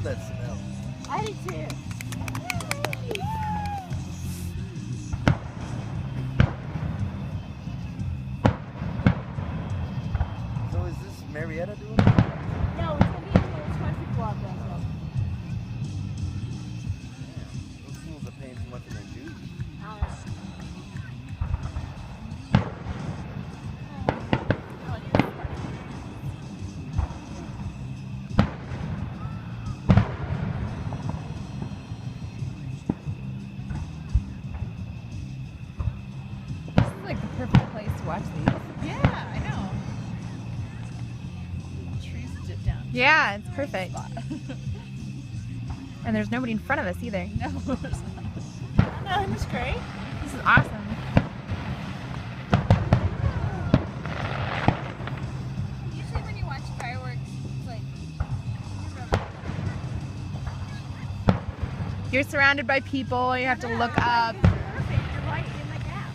love that smell. I do too. So is this Marietta doing it? No, it's gonna be in the 20 vlog though. Damn, those fools are paying too much in their dues. This is like the perfect place to watch these. Yeah, I know. Trees dip down. Yeah, it's perfect. And there's nobody in front of us either. No, there's not. No, it was great. This is awesome. Usually when you watch fireworks, it's like You're surrounded by people. You have to look up. Perfect. You're right in the gap.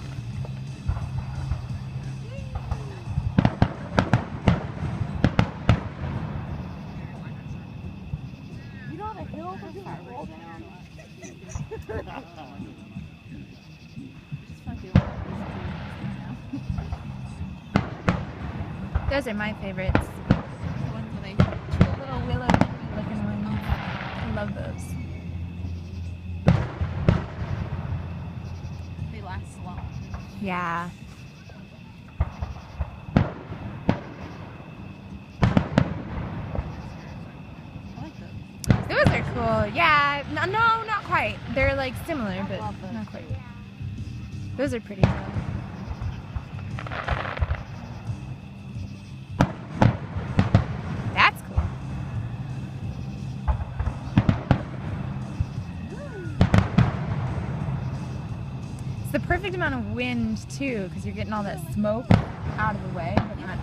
You know the hills are just roll down. Those are my favorites. the ones that I The little willow tree looking ones. I love those. they last long. Yeah. I like those. Those are cool. Yeah. No, not quite. They're like similar, but love those. not quite. Those are pretty cool. That's cool. It's the perfect amount of wind too, because you're getting all that smoke out of the way, but not.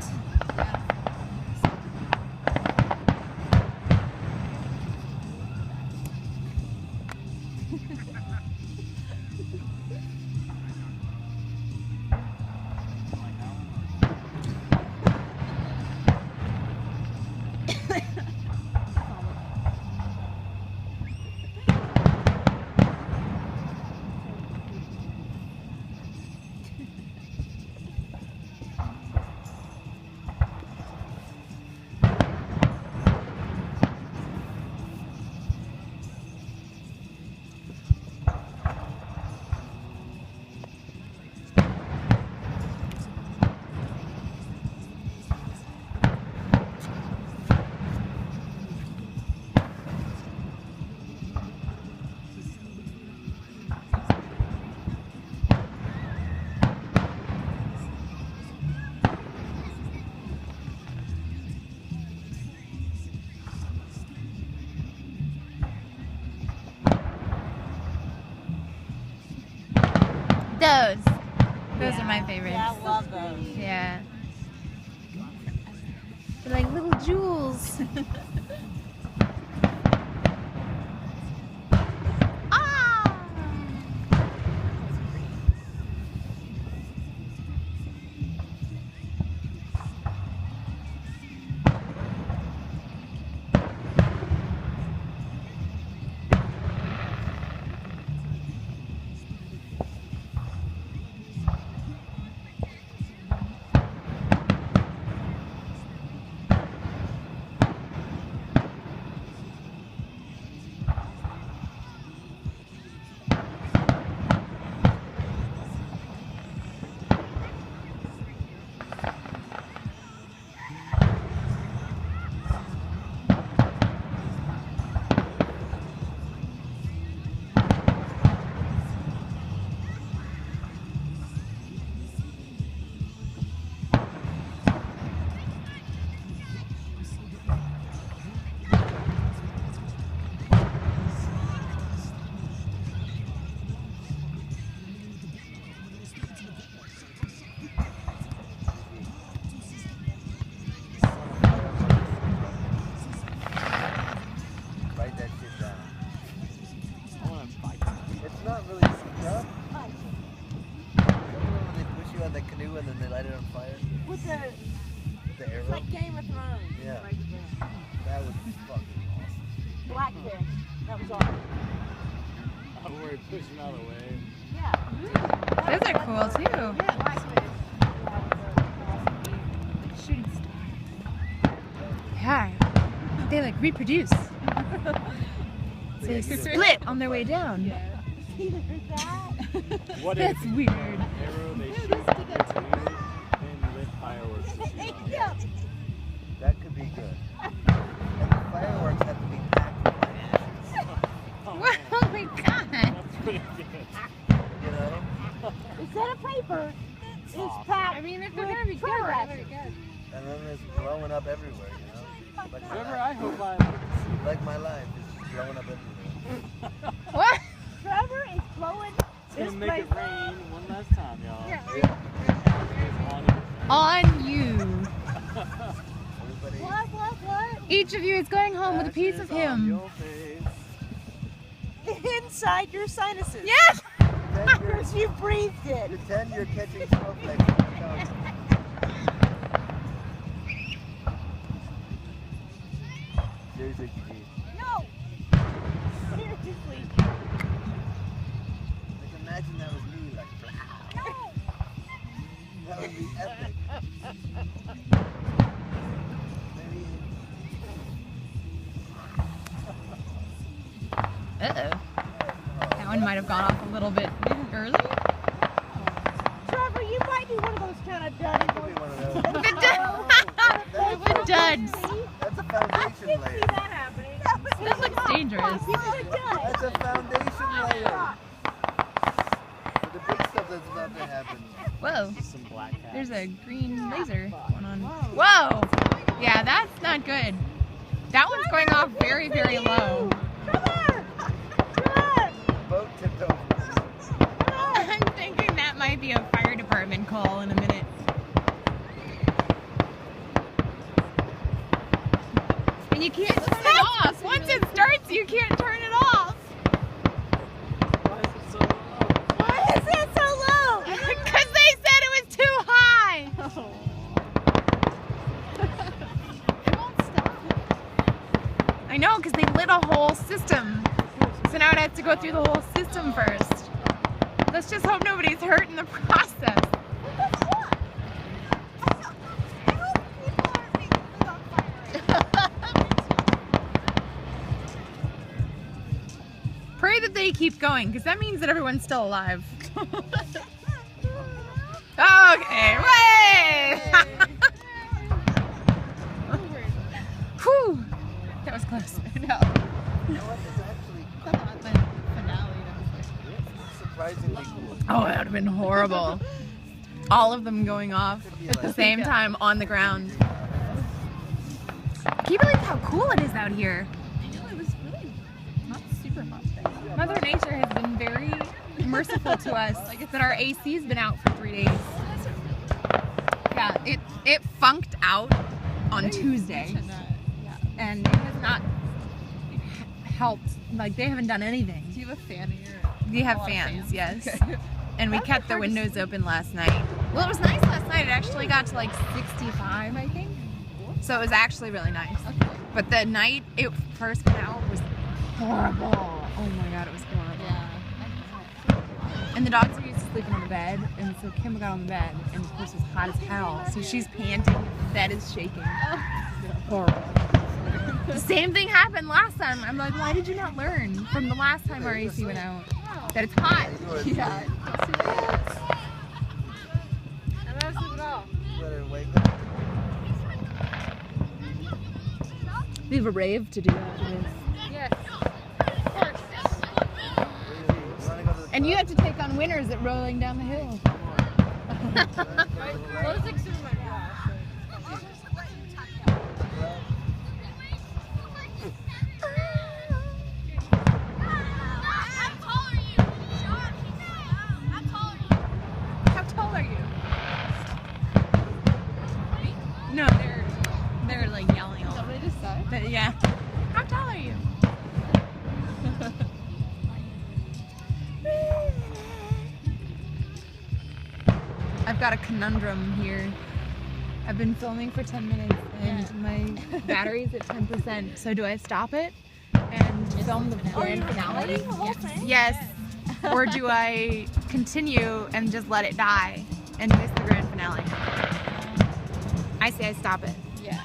Those are my favorites. Yeah, I love those. Yeah. They're like little jewels. Ah! Write that shit down. It's not really stuff. Remember when they push you on the canoe and then they light it on fire? With the, With the arrow? it's like Game of Thrones. Yeah. Right there. That was fucking awesome. blackfish. That was all. I'm worried pushing out of the way. Yeah. Those are cool too. Yeah, blackfish. Shooting star. Yeah. They like reproduce. So they split on their way down. See, look at that. What That's if weird. arrow they shoot at you and lit fireworks to shoot out? Yeah. That could be good. And the fireworks have to be packed with ashes. Oh, Oh my god. that's pretty good. You know? Instead of paper, it's packed. I mean, if with they're gonna be good, trail they're ashes. gonna be good. And then it's blowing up everywhere, you know? Like Trevor, my, I hope I like my life is blowing up everywhere. What? Trevor is blowing It's this gonna make place it rain one last time, y'all. Yeah. On you. Everybody, What? Each of you is going home with a piece of Ashes on him. your face. Inside your sinuses. Yes! Because you breathed it. pretend you're catching snowflakes from the tongue. Seriously, Gigi. No. Seriously. Like imagine that was me, like, No. that would be epic. Maybe Uh-oh. That one might have gone off a little bit early. Trevor, you might be one of those kind of duds. it could be one of those. The duds. That's a I foundation can see layer. that happening. That looks dangerous. People are duds. That's a foundation layer. For the big stuff that's about to happen. Whoa. Some black cats. There's a green laser going on. Whoa! Yeah, that's not good. That one's going off very, very low. Trevor! Trevor! Boat tipped over. I'm thinking that might be a fire department call in a minute. And you can't turn it off. Once it starts, you can't turn it off. Why is it so low? Why is it so low? Because they said it was too high. It won't stop. I know, because they lit a whole system. So now it has to go through the whole system first. Let's just hope nobody's hurt in the process. Pray that they keep going, because that means that everyone's still alive. Okay, way! Whew, that was close. You know what? It's actually surprisingly cool. Oh, that would have been horrible. All of them going off at the same time on the ground. Can you believe how cool it is out here? I know, it was really not super hot there. Mother Nature has been very merciful to us. That our AC's been out for 3 days. Yeah, it funked out on Tuesday, and it has not helped. Like, they haven't done anything. Do you have a fan in your... We have fans, yes. And we kept the windows open last night. Well, it was nice last night. It actually got to like 65, I think. So it was actually really nice. But the night it first went out was horrible. Oh my god, it was horrible. Yeah. And the dogs are used to sleeping on the bed, and so Kim got on the bed, and of course it was hot as hell. So she's panting, the bed is shaking. Horrible. The same thing happened last time. I'm like, why did you not learn from the last time our AC went out? That it's hot. Yeah. Better wake up. We have a rave to do after this. Yes. Of course. Wanna go to the And you have to take on winners at rolling down the hill. Close it to my How tall are you? No, they're like yelling all Somebody just said. But yeah. How tall are you? I've got a conundrum here. I've been filming for 10 minutes and my battery's at 10%. So do I stop it and film the grand finale? The whole thing? Yes. Or do I continue and just let it die and miss the grand finale? I say I stop it. Yeah.